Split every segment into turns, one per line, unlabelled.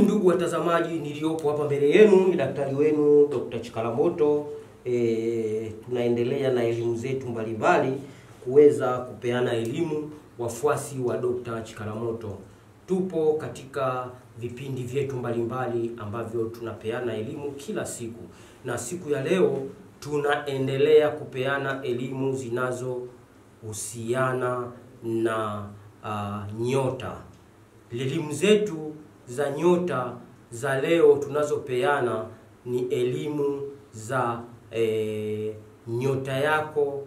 ndugu watazamaji, niliopo hapa mbele yenu ni daktari wenu Dr. Chikalamoto. Tunaendelea na elimu zetu mbalimbali kuweza kupeana elimu wafuasi wa Dr. Chikalamoto. Tupo katika vipindi vyetu mbalimbali ambavyo tunapeana elimu kila siku, na siku ya leo tunaendelea kupeana elimu zinazohusiana na nyota. Elimu zetu za nyota za leo tunazopeana ni elimu za nyota yako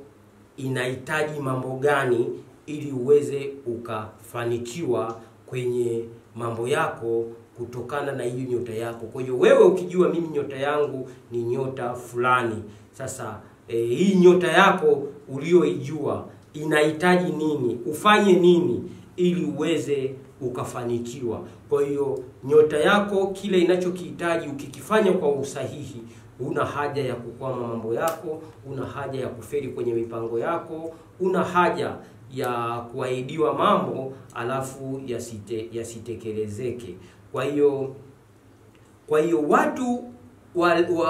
inahitaji mambo gani ili uweze ukafanikiwa kwenye mambo yako kutokana na hiyo nyota yako. Kwa hiyo wewe ukijua mimi nyota yangu ni nyota fulani, sasa hii nyota yako ulioijua inahitaji nini, ufanye nini ili uweze ukafanikiwa. Kwa hiyo nyota yako kile inachokihitaji ukikifanya kwa usahihi, una haja ya kukwama mambo yako, una haja ya kufeli kwenye mipango yako, una haja ya kuahidiwa mambo alafu yasitekelezeke. Kwa hiyo watu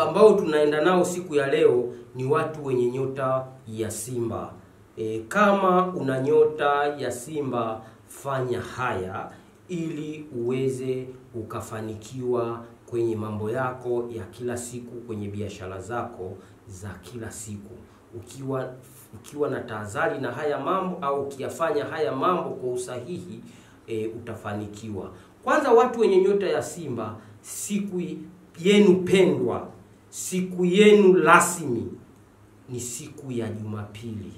ambao tunaenda nao siku ya leo ni watu wenye nyota ya Simba. Kama una nyota ya Simba, fanya haya ili uweze ukafanikiwa kwenye mambo yako ya kila siku, kwenye biashara zako za kila siku. Ukiwa na tahadhari na haya mambo au ukiyafanya haya mambo kwa usahihi, utafanikiwa. Kwanza, watu wenye nyota ya Simba, siku yenu pendwa, siku yenu rasmi ni siku ya Jumapili.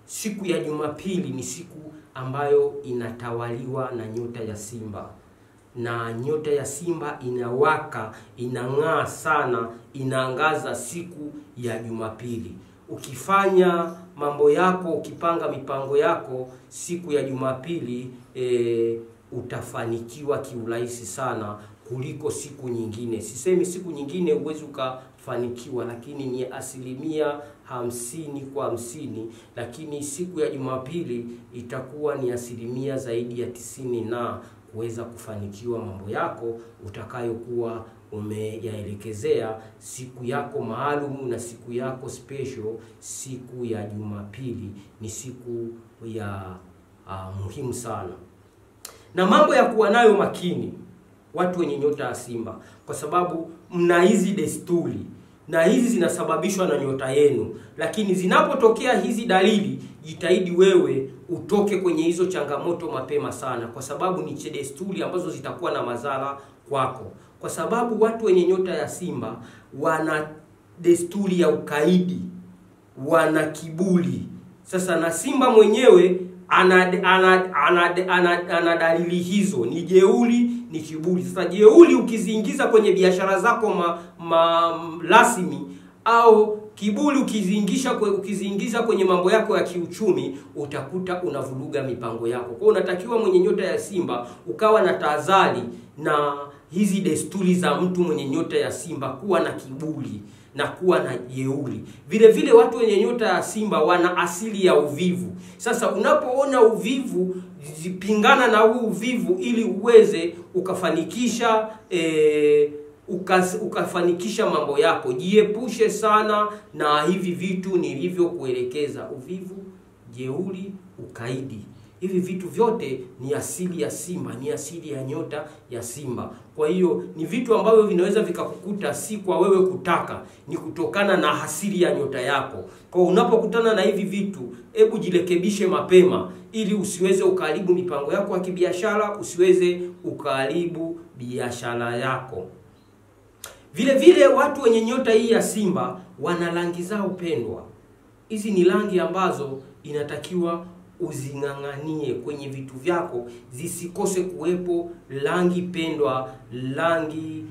Siku ya Jumapili ni siku ambayo inatawaliwa na nyota ya Simba, na nyota ya Simba inawaka, inang'aa sana, inaangaza siku ya Jumapili. Ukifanya mambo yako, ukipanga mipango yako siku ya Jumapili, utafanikiwa kiurahisi sana kuliko siku nyingine. Sisemi siku nyingine uwezi ukafanikiwa, lakini ni 50/50, lakini siku ya Jumapili itakuwa ni zaidi ya 90 na kuweza kufanikiwa mambo yako utakayokuwa umeyaelekezea siku yako maalum na siku yako special. Siku ya Jumapili ni siku ya muhimu sana, na mambo ya kuwa nayo makini watu wenye nyota ya Simba, kwa sababu mna hizi desturi na hizi zinasababishwa na nyota yenu. Lakini zinapotokea hizi dalili, jitahidi wewe utoke kwenye hizo changamoto mapema sana, kwa sababu ni desturi ambazo zitakuwa na madhara kwako. Kwa sababu watu wenye nyota ya Simba wana desturi ya ukaidi, wana kiburi. Sasa na Simba mwenyewe ana dalili hizo, ni jeuri, ni kiburi. Sasa jeuri ukiziingiza kwenye biashara zako rasmi, au kiburi ukiziingiza kwenye mambo yako ya kiuchumi, utakuta unavuruga mipango yako. Kwa hiyo unatakiwa mwenye nyota ya Simba ukawa na tahadhari na hizi desturi za mtu mwenye nyota ya Simba, kuwa na kiburi na kuwa na jeuri. Vile vile watu wenye nyota ya Simba wana asili ya uvivu. Sasa unapoona uvivu, zipingana na huu uvivu ili uweze ukafanikisha ukafanikisha mambo yako. Jiepushe sana na hivi vitu nilivyokuelekeza: uvivu, jeuri, ukaidi. Hivi vitu vyote ni asili ya Simba, ni asili ya nyota ya Simba. Kwa hiyo ni vitu ambavyo vinaweza vikakukuta si kwa wewe kutaka, ni kutokana na asili ya nyota yako. Kwa unapokutana na hivi vitu, hebu jirekebishe mapema ili usiweze ukaharibu mipango yako ya kibiashara, usiweze ukaharibu biashara yako. Vile vile watu wenye nyota hii ya Simba wana rangi zao pendwa. Hizi ni rangi ambazo inatakiwa uzing'ang'anie kwenye vitu vyako, zisikose kuwepo rangi pendwa, rangi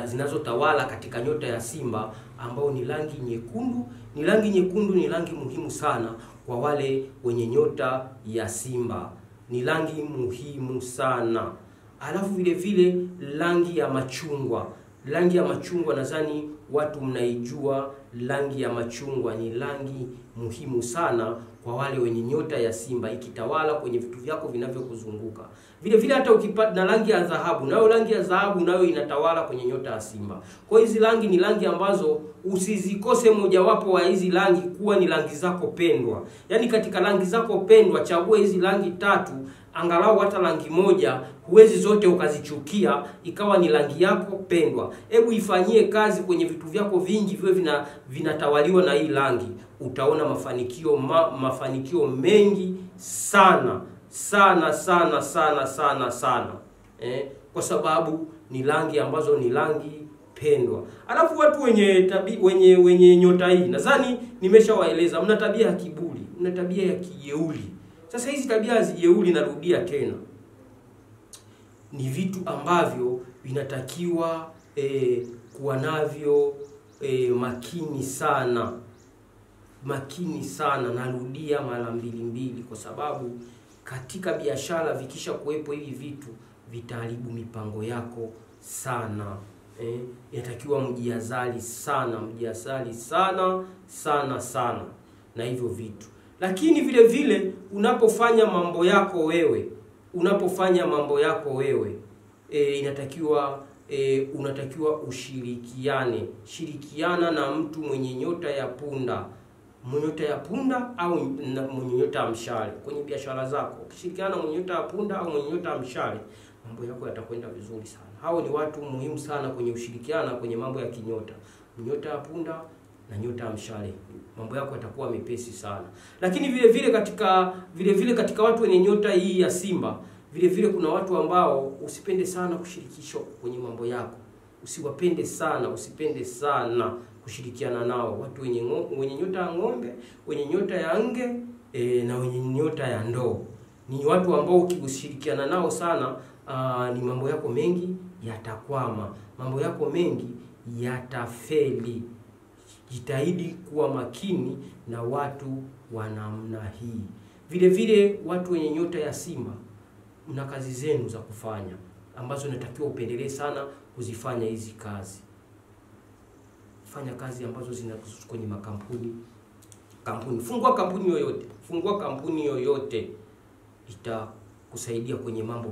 zinazotawala katika nyota ya Simba, ambao ni rangi nyekundu. Rangi nyekundu ni rangi muhimu sana kwa wale wenye nyota ya Simba, ni rangi muhimu sana. Alafu vile vile rangi ya machungwa. Rangi ya machungwa nadhani watu mnaijua, rangi ya machungwa ni rangi muhimu sana kwa wale wenye nyota ya Simba, ikitawala kwenye vitu vyako vinavyokuzunguka. Vile vile hata ukipata na rangi ya dhahabu, nayo rangi ya dhahabu nayo inatawala kwenye nyota ya Simba. Kwa hizi rangi ni rangi ambazo usizikose mojawapo wa hizi rangi kuwa ni rangi zako pendwa. Yaani katika rangi zako pendwa chagua hizi rangi 3, angalau hata rangi moja, huwezi zote ukazichukia, ikawa ni rangi yako pendwa. Hebu ifanyie kazi kwenye vitu vyako vingi viwe vinatawaliwa na hii rangi. Utaona mafanikio mengi sana kwa sababu ni rangi ambazo ni rangi pendwa. Alafu watu wenye nyota hii, nadhani nimeshawaeleza, mna tabia ya kiburi, mna tabia ya kijeuri. Sasa hizi tabia za jeuri, narudia tena, ni vitu ambavyo vinatakiwa kuwa navyo makini sana, narudia mara mbili, kwa sababu katika biashara vikisha kuwepo hivi vitu vitaharibu mipango yako sana. Inatakiwa mjiazali sana na hivyo vitu. Lakini vile vile unapofanya mambo wewe, unatakiwa shirikiana na mtu mwenye nyota ya punda, au mwenye nyota ya mshale kwenye biashara zako. Ukishirikiana na mwenye nyota ya punda au mwenye nyota ya mshale, mambo yako yatakwenda vizuri sana. Hao ni watu muhimu sana kwenye ushirikiana kwenye mambo ya kinyota. Nyota ya punda na nyota ya mshale, mambo yako yatakuwa mepesi sana. Lakini vile vile katika watu wenye nyota hii ya Simba, vile vile kuna watu ambao usipende sana kushirikishwa kwenye mambo yako. Usipende sana kushirikiana nao. Watu wenye nyota ya ng'ombe, wenye nyota ya nge na wenye nyota ya ndoo, ni watu ambao ukishirikiana nao sana ni mambo yako mengi yatakwama, mambo yako mengi yatafeli. Jitahidi kuwa makini na watu wa namna hii. Vile vile watu wenye nyota ya Simba, mna kazi zenu za kufanya ambazo natakiwa upendelee sana kuzifanya hizi kazi. Fanya kazi ambazo zinahusu kwenye makampuni. Fungua kampuni yoyote. Itakusaidia kwenye mambo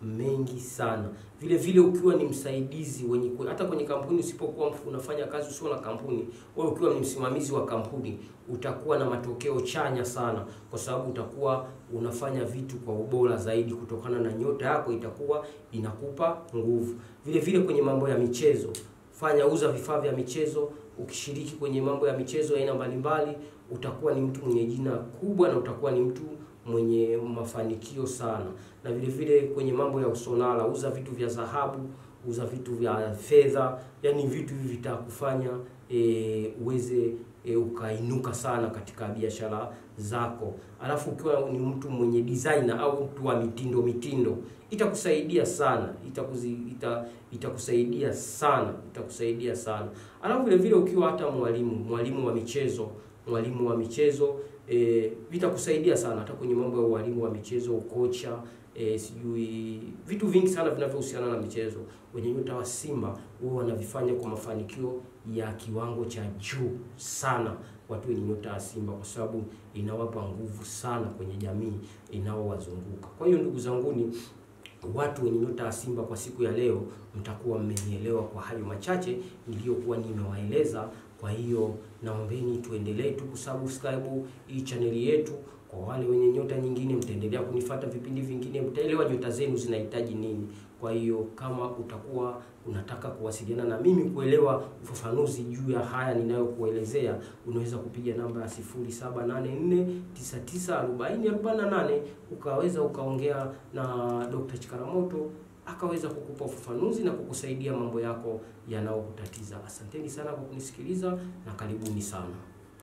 mengi sana. Vile vile ukiwa ni msaidizi hata kwenye kampuni, usipokuwa unafanya kazi usio na kampuni, wewe ukiwa ni msimamizi wa kampuni, utakuwa na matokeo chanya sana, kwa sababu utakuwa unafanya vitu kwa ubora zaidi kutokana na nyota yako itakuwa inakupa nguvu. Vile vile kwenye mambo ya michezo, uza vifaa vya michezo. Ukishiriki kwenye mambo ya michezo aina mbalimbali, utakuwa ni mtu mwenye jina kubwa na utakuwa ni mtu mwenye mafanikio sana. Na vile vile kwenye mambo ya usonara, uza vitu vya dhahabu, uza vitu vya fedha, yani vitu hivi vitakufanya uweze ukainuka sana katika biashara zako. Alafu ukiwa ni mtu mwenye designer au mtu wa mitindo, itakusaidia sana, itakusaidia sana. Alafu vile vile ukiwa hata mwalimu wa michezo, vitakusaidia sana hata kwenye mambo ya walimu wa michezo, kocha, vitu vingi sana vinavyohusiana na michezo. Wenye nyota wa Simba wao wanavifanya kwa mafanikio ya kiwango cha juu sana, watu wenye nyota ya Simba, kwa sababu inawapa nguvu sana kwenye jamii inaowazunguka. Kwa hiyo ndugu zanguni, watu wenye nyota ya Simba, kwa siku ya leo mtakuwa mmenielewa kwa hayo machache niliyokuwa nimewaeleza. Kwa hiyo naombeni tuendelee kusubscribe hii channel yetu. Kwa wale wenye nyota nyingine, mtaendelea kunifuata vipindi vingine, mtaelewa nyota zenu zinahitaji nini. Kwa hiyo kama utakuwa unataka kuwasiliana na mimi kuelewa ufafanuzi juu ya haya ninayokuelezea, unaweza kupiga namba ya 0784994048 ukaweza ukaongea na Dr. Chikaramoto, akaweza kukupa ufafanuzi na kukusaidia mambo yako yanayokutatiza. Asanteni sana kwa kunisikiliza na karibuni sana.